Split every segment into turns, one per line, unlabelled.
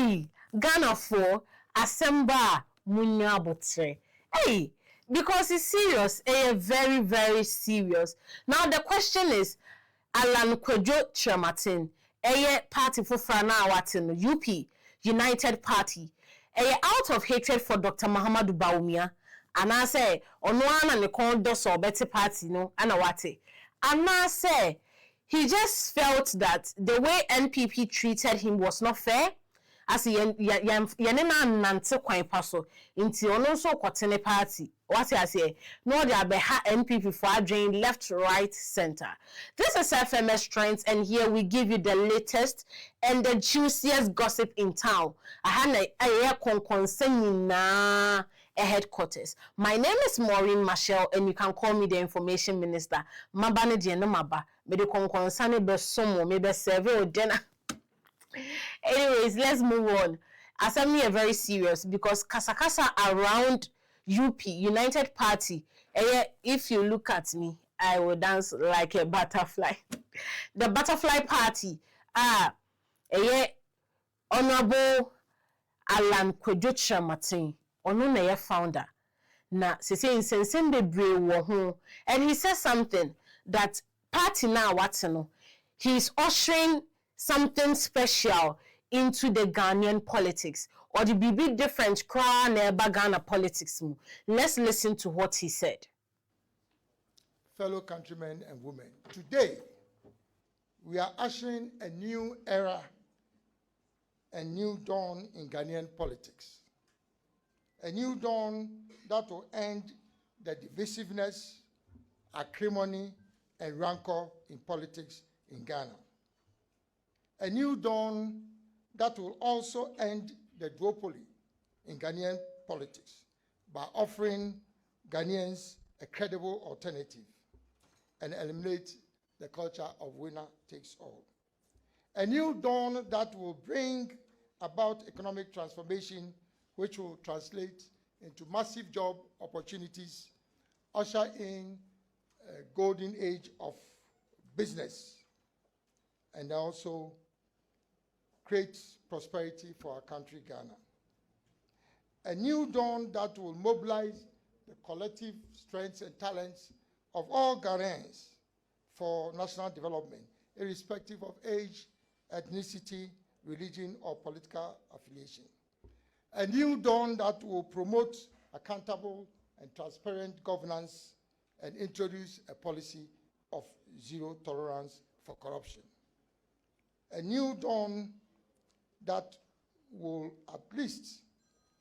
Hey, Ghana for Asemba Munyabotre. Hey, because it's serious, very, very serious. Now the question is, Allan Kyerematen, party for Frana Watin, UP, United Party, out of hatred for Dr. Muhammadu Bawumia, and I say, on one and the condos or better party, no, and a wate. And I say, he just felt that the way NPP treated him was not fair. As yenena nante kwan paso inti ono so kwotene party what I say no they abeha NPP for adjoin left right center. This is FMS Trends, and here we give you the latest and the juiciest gossip in town. Ahana aye konkonsen na headquarters. My name is Maureen Michelle, and you can call me the information minister. Mabane de no maba me de konkonsane be somo me be serve o dinner. Anyways, let's move on. Assembly are very serious because kasa around UP, United Party. If you look at me, I will dance like a butterfly. The butterfly party. Honorable Allan Kyerematen, ono na ye founder. Na se insensen bebre wo ho. And he says something that party now what no. He's ushering something special into the Ghanaian politics, or the BB different crown Ghana politics. Let's listen to what he said.
Fellow countrymen and women, today we are ushering a new era, a new dawn in Ghanaian politics. A new dawn that will end the divisiveness, acrimony, and rancor in politics in Ghana. A new dawn that will also end the duopoly in Ghanaian politics by offering Ghanaians a credible alternative and eliminate the culture of winner takes all. A new dawn that will bring about economic transformation, which will translate into massive job opportunities, usher in a golden age of business, and also create prosperity for our country, Ghana. A new dawn that will mobilize the collective strengths and talents of all Ghanaians for national development, irrespective of age, ethnicity, religion, or political affiliation. A new dawn that will promote accountable and transparent governance and introduce a policy of zero tolerance for corruption. A new dawn that will at least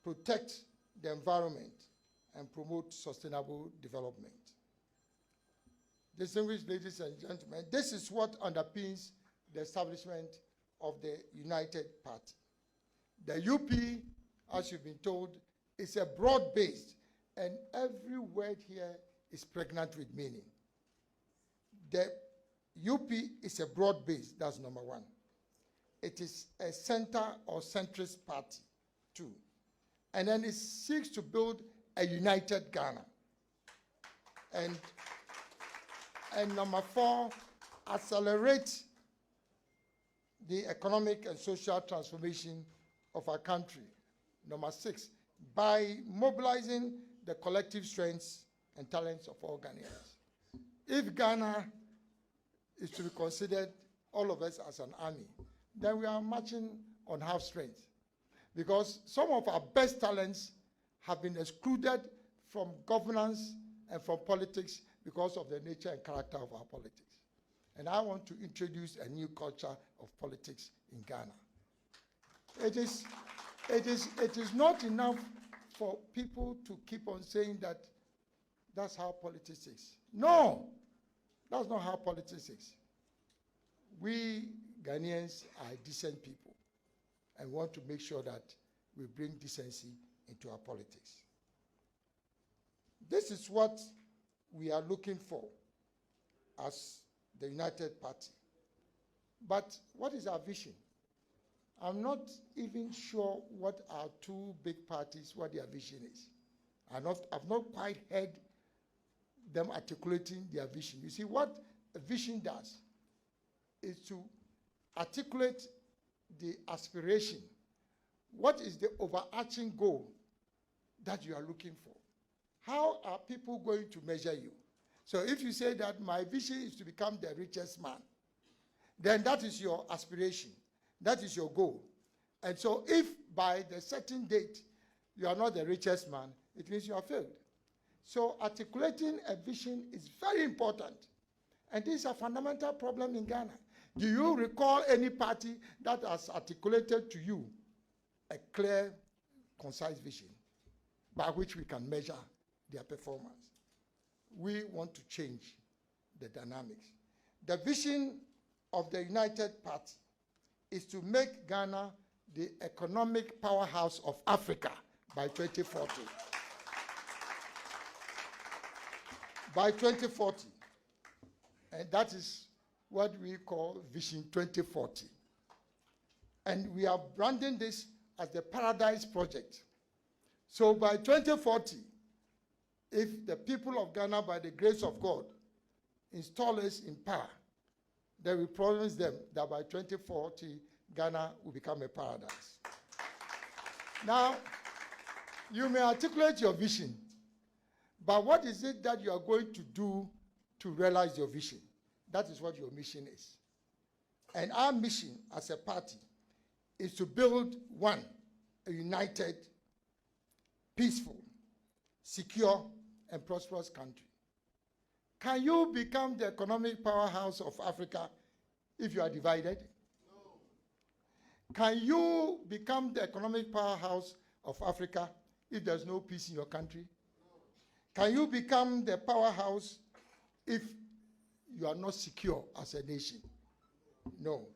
protect the environment and promote sustainable development. Distinguished ladies and gentlemen, this is what underpins the establishment of the United Party. The UP, as you've been told, is a broad-based, and every word here is pregnant with meaning. The UP is a broad-based, that's number one. It is a center or centrist party, too. And then it seeks to build a united Ghana. And number four, accelerate the economic and social transformation of our country. Number six, by mobilizing the collective strengths and talents of all Ghanaians. If Ghana is to be considered, all of us as an army, then we are marching on half strength. Because some of our best talents have been excluded from governance and from politics because of the nature and character of our politics. And I want to introduce a new culture of politics in Ghana. It is not enough for people to keep on saying that that's how politics is. No, that's not how politics is. We Ghanaians are decent people and want to make sure that we bring decency into our politics. This is what we are looking for as the United Party. But what is our vision? I'm not even sure what our two big parties, what their vision is. I've not quite heard them articulating their vision. You see, what a vision does is to articulate the aspiration What is the overarching goal that you are looking for? How are people going to measure you? So if you say that my vision is to become the richest man, then that is your aspiration. That is your goal. And so if by the certain date you are not the richest man, it means you have failed. So articulating a vision is very important. And this is a fundamental problem in Ghana. Do you recall any party that has articulated to you a clear, concise vision by which we can measure their performance? We want to change the dynamics. The vision of the United Party is to make Ghana the economic powerhouse of Africa by 2040. By 2040. And that is what we call Vision 2040. And we are branding this as the Paradise Project. So by 2040, if the people of Ghana, by the grace of God, install us in power, then we promise them that by 2040, Ghana will become a paradise. Now, you may articulate your vision, but what is it that you are going to do to realize your vision? That is what your mission is. And our mission as a party is to build one, a united, peaceful, secure, and prosperous country. Can you become the economic powerhouse of Africa if you are divided? No. Can you become the economic powerhouse of Africa if there's no peace in your country? No. Can you become the powerhouse if you are not secure as a nation? No.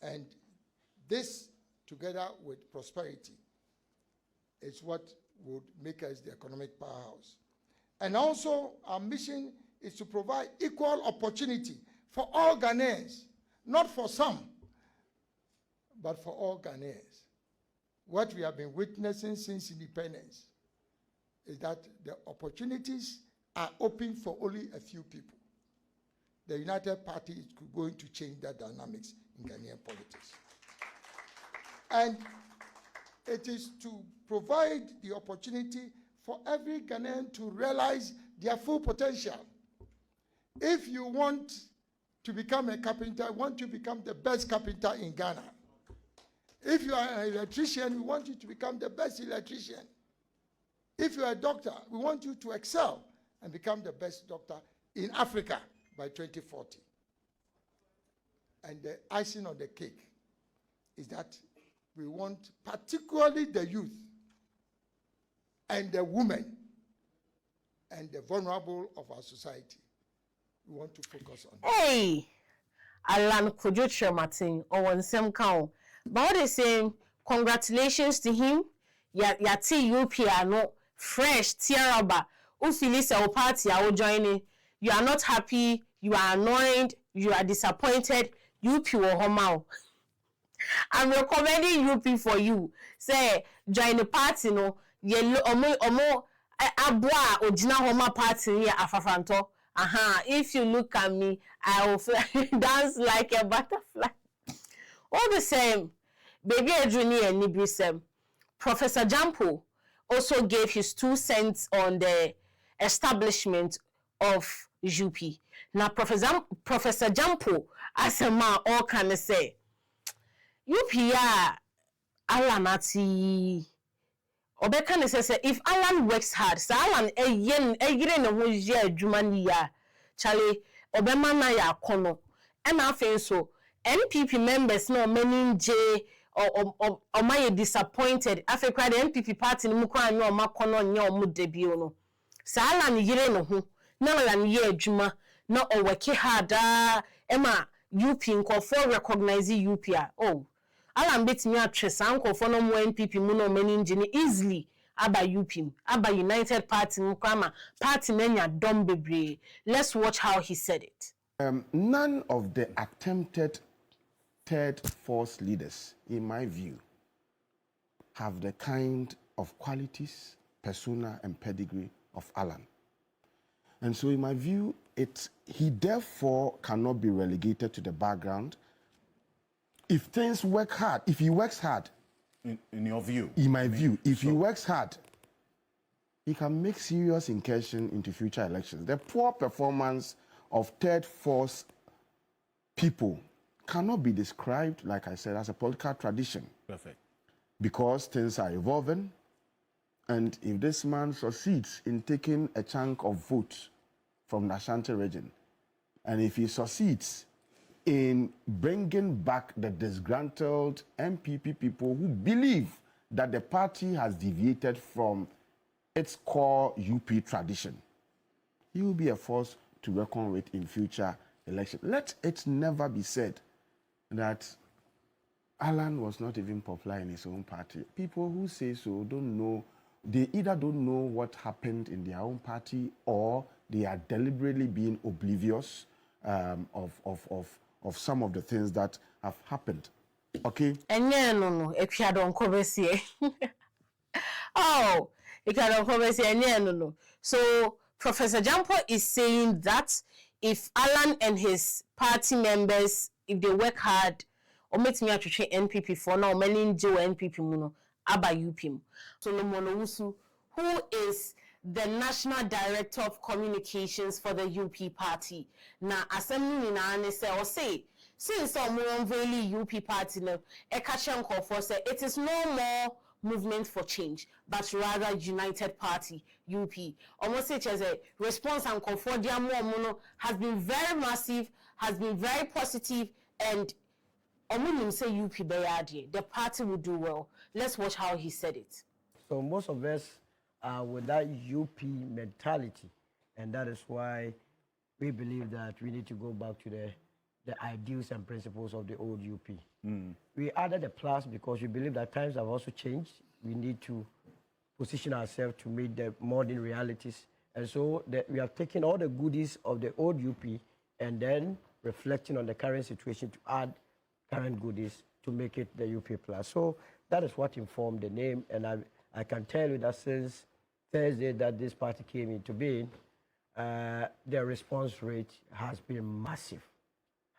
And this, together with prosperity, is what would make us the economic powerhouse. And also, our mission is to provide equal opportunity for all Ghanaians, not for some, but for all Ghanaians. What we have been witnessing since independence is that the opportunities are open for only a few people. The United Party is going to change that dynamics in Ghanaian politics. And it is to provide the opportunity for every Ghanaian to realize their full potential. If you want to become a carpenter, want to become the best carpenter in Ghana. If you are an electrician, we want you to become the best electrician. If you are a doctor, we want you to excel and become the best doctor in Africa by 2040. And the icing on the cake is that we want particularly the youth and the women and the vulnerable of our society. We want to focus on that.
Hey, Allan Kyerematen or one same count. But what they say, congratulations to him. Yati UPR no fresh tiaraba. Ufilisa o party are joining. You are not happy, you are annoyed, you are disappointed. UP or homao. I'm recommending UP for you. Say join the party no. Yellow omo abwa ojina homa party here afafanto. If you look at me, I will dance like a butterfly. All the same, baby Adriani and Nibrisem, Professor Jampo also gave his 2 cents on the establishment of UP. Now, Professor Jampo, as a man, all can say, UP ya Allan ati. Obeka say if Allan works hard, so Allan yire na ho ye adwuma ni ya chale obema na ya kono e na afen so NPP members no many J or my disappointed afekra the NPP party ni mu kwa anya o makono nya o mu debio no so Allan yire no ho na Allan ye adwuma na o work hard e ma UP nkofo recognize UP oh Allan bet me atresa nkofo no mo NPP mu no many engine easily aba UP aba United Party nkama party nanya dom bebre. Let's watch how he said it.
None of the attempted third force leaders, in my view, have the kind of qualities, persona, and pedigree of Allan. And so, in my view, he therefore cannot be relegated to the background. If things work hard, if he works hard,
In your view?
In my view, if he works hard, he can make serious incursion into future elections. The poor performance of third force people cannot be described, like I said, as a political tradition.
Perfect.
Because things are evolving, and if this man succeeds in taking a chunk of votes from the Ashanti region, and if he succeeds in bringing back the disgruntled MPP people who believe that the party has deviated from its core UP tradition, he will be a force to reckon with in future elections. Let it never be said that Allan was not even popular in his own party. People who say so don't know, they either don't know what happened in their own party, or they are deliberately being oblivious of some of the things that have happened. Okay?
And yeah, no, if you don't cover see. Oh, if you don't cover see, and yeah, no. So Professor Jampo is saying that if Allan and his party members, if they work hard, or make me actually NPP for now, many Joe NPP muno, aba UPM. Solomon Owusu, who is the National Director of Communications for the UP Party. Na assembly in an say, since someone really UP Party no, Ekachan call for say it is no more movement for change, but rather united party UP. Almost such as a response and comfort mono has been very massive, has been very positive, and say UP Bayadi, the party will do well. Let's watch how he said it.
So most of us are with that UP mentality, and that is why we believe that we need to go back to the ideals and principles of the old UP. We added a plus because we believe that times have also changed. We need to position ourselves to meet the modern realities. And so we have taken all the goodies of the old UP and then reflecting on the current situation to add current goodies to make it the UP plus. So that is what informed the name. And I can tell you that since Thursday that this party came into being, their response rate has been massive.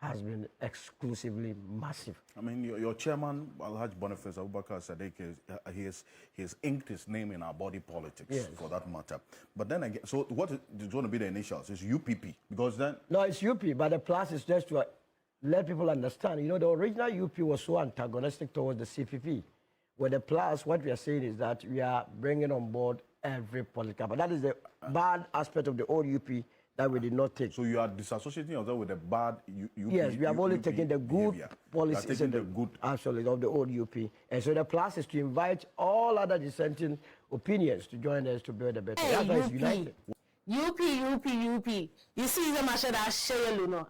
Has been exclusively massive.
I mean, your chairman, Alhaji Boniface Abubakar Sadiq, he has inked his name in our body politics, yes, for that matter. But then again, so what is going to be the initials? It's UPP, because then...
No, it's UP, but the plus is just to let people understand. You know, the original UP was so antagonistic towards the CPP. With the plus, what we are saying is that we are bringing on board every political. But that is the bad aspect of the old UP that we did not take.
So you are disassociating yourself with the bad UP?
Yes, we have only taken the good policies and the good, absolutely, of the old UP. And so the plus is to invite all other dissenting opinions to join us to build a better.
Hey,
that's why it's united.
UP. You see them, I said, I share you know.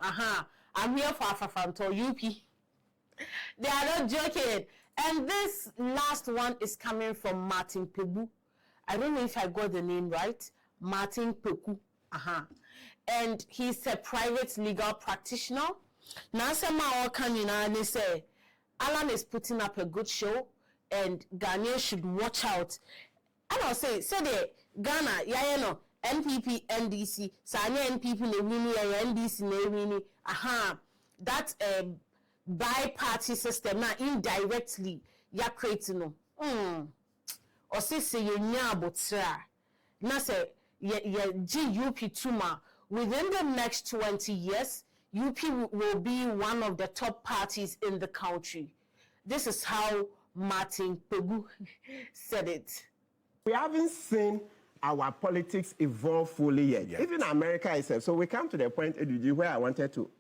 I'm here for Afafanto, UP. They are not joking. And this last one is coming from Martin Pebu. I don't know if I got the name right. Martin Peku. And he's a private legal practitioner. Now, they say Allan is putting up a good show, and Ghanaians should watch out. And I'll say the Ghana, yeah, you know, NPP, NDC, Sanya NPP, Lewini, NDC, Lewini, that's a bi-party system. Now, indirectly, you're creating, or say, you know, but now say, UP Tuma, within the next 20 years, UP will be one of the top parties in the country. This is how Martin Pebu said it.
We haven't seen our politics evolve fully yet. Even America itself. So we come to the point, where I wanted to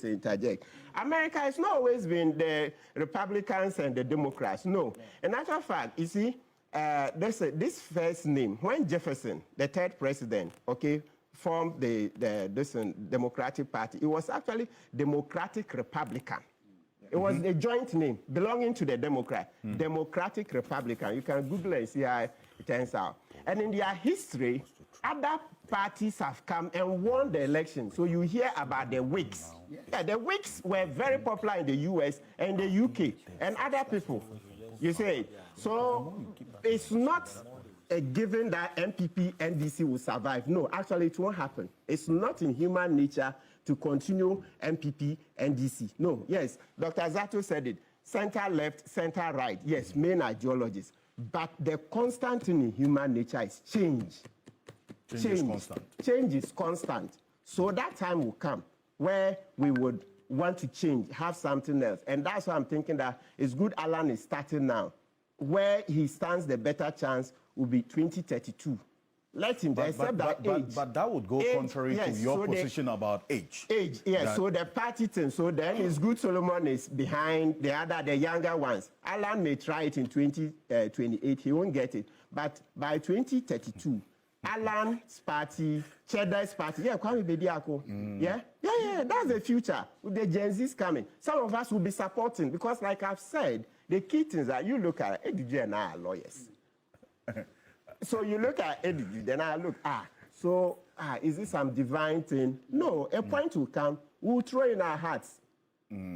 interject. America has not always been the Republicans and the Democrats. No. In actual fact, you see, this first name, when Jefferson, the third president, formed the Democratic Party, it was actually Democratic Republican. It was a joint name belonging to the Democrat, Democratic Republican. You can Google it and see how it turns out. And in their history, other parties have come and won the election. So you hear about the Whigs. Yeah, the Whigs were very popular in the US and the UK and other people. You see, so it's not a given that MPP, NDC will survive. No, actually it won't happen. It's not in human nature to continue MPP, NDC. No, yes, Dr. Zato said it. center left, center right. Yes, main ideologies. But the constant in human nature is change.
Change is constant.
Change is constant. So that time will come where we would want to change, have something else. And that's why I'm thinking that it's good Allan is starting now. Where he stands the better chance will be 2032. Let him there, except that age.
But that would go contrary to your position about age.
Age, yes. So the party thing. So then it's good Solomon is behind the younger ones. Allan may try it in 2028. He won't get it. But by 2032, Allan's party, Cheddar's party, yeah, Kwame Bediako. Yeah, that's the future. With the Gen Z's coming, some of us will be supporting because, like I've said, the key things that you look at, ADG and I are lawyers. So you look at ADG, then I look, is this some divine thing? No, a point will come, we'll throw in our hearts.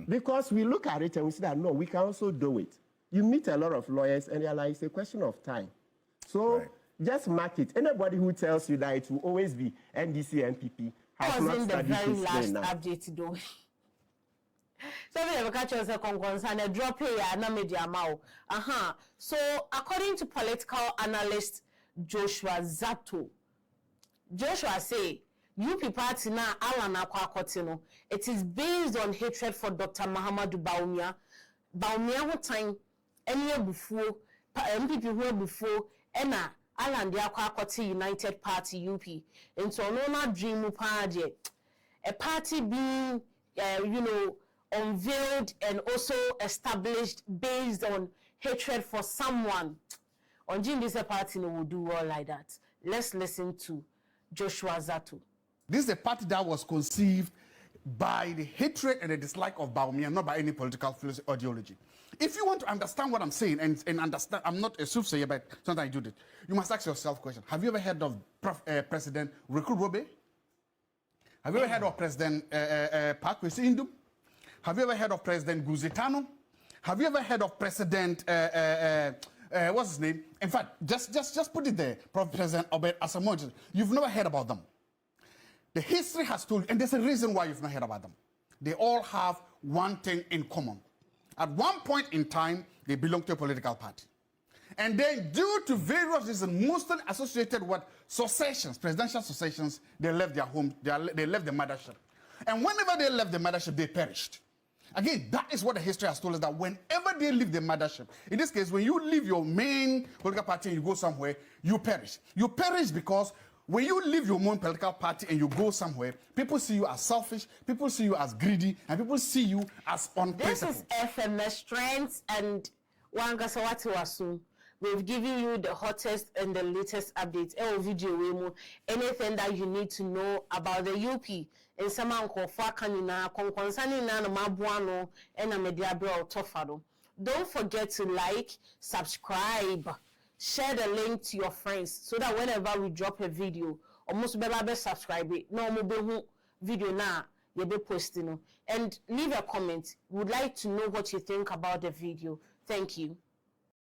Because we look at it and we see that, no, we can also do it. You meet a lot of lawyers and they're like, it's a question of time. So just mark it. Anybody who tells you that it will always be NDC, NPP, has not studied
the very last
now.
update though. So we have catch us a concern a drop here na media mao. So according to political analyst Joshua Zato, Joshua say UP party na Allan Akwa it is based on hatred for Dr. Muhammadu Bawumia. Bawumia ho time any bufuo MPP who bufuo ena Allan de Akwa United Party UP. And so no na dream party a party being unveiled and also established based on hatred for someone. On Jim, this party will do all like that. Let's listen to Joshua Zato.
This is a party that was conceived by the hatred and the dislike of Bawumia, not by any political ideology. If you want to understand what I'm saying and understand, I'm not a soothsayer, but sometimes I do this. You must ask yourself a question. Have you ever heard of President Reku Robe? Have you ever heard of President Pakwesi Indum? Have you ever heard of President Guzitano? Have you ever heard of President, what's his name? In fact, just put it there, President Obed Asamoah. You've never heard about them. The history has told you, and there's a reason why you've not heard about them. They all have one thing in common. At one point in time, they belonged to a political party. And then due to various reasons, mostly associated with successions, presidential successions, they left their home, they left the mothership. And whenever they left the mothership, they perished. Again, that is what the history has told us, that whenever they leave the mothership, in this case, when you leave your main political party and you go somewhere, you perish. You perish because when you leave your own political party and you go somewhere, people see you as selfish, people see you as greedy, and people see you as unprincipled.
This is FMS Trends and Wangasawati Wasu. We've given you the hottest and the latest updates. Video, anything that you need to know about the UP. And some uncle Fakanina, Consanina, Mabuano, and a media bro Tofado. Don't forget to like, subscribe, share the link to your friends so that whenever we drop a video, almost be subscribe it. No more video now, you'll be posting. And leave a comment. We'd like to know what you think about the video. Thank you.